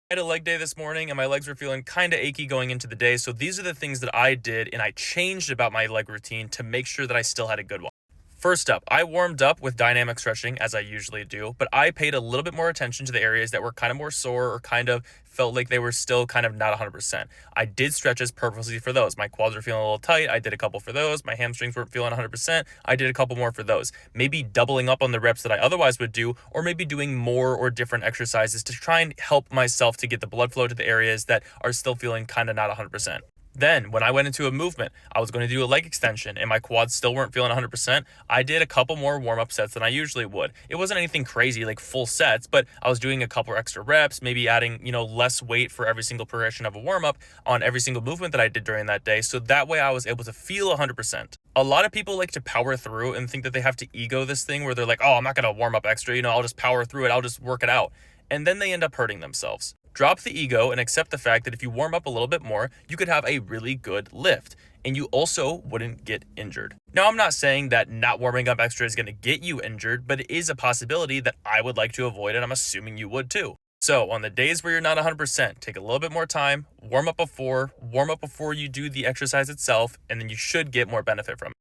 I had a leg day this morning and my legs were feeling kind of achy going into the day. So these are the things that I did and I changed about my leg routine to make sure that I still had a good one. First up, I warmed up with dynamic stretching as I usually do, but I paid a little bit more attention to the areas that were kind of more sore or kind of felt like they were still kind of not 100%. I did stretches purposely for those. My quads were feeling a little tight. I did a couple for those. My hamstrings weren't feeling 100%. I did a couple more for those. Maybe doubling up on the reps that I otherwise would do, or maybe doing more or different exercises to try and help myself to get the blood flow to the areas that are still feeling kind of not 100%. Then, when I went into a movement, I was going to do a leg extension and my quads still weren't feeling 100%. I did a couple more warm up sets than I usually would. It wasn't anything crazy like full sets, but I was doing a couple extra reps, maybe adding, less weight for every single progression of a warm up on every single movement that I did during that day. So that way I was able to feel 100%. A lot of people like to power through and think that they have to ego this thing where they're like, oh, I'm not going to warm up extra, I'll just power through it, I'll just work it out. And then they end up hurting themselves. Drop the ego and accept the fact that if you warm up a little bit more, you could have a really good lift and you also wouldn't get injured. Now, I'm not saying that not warming up extra is going to get you injured, but it is a possibility that I would like to avoid, and I'm assuming you would too. So, on the days where you're not 100%, take a little bit more time, warm up before you do the exercise itself, and then you should get more benefit from it.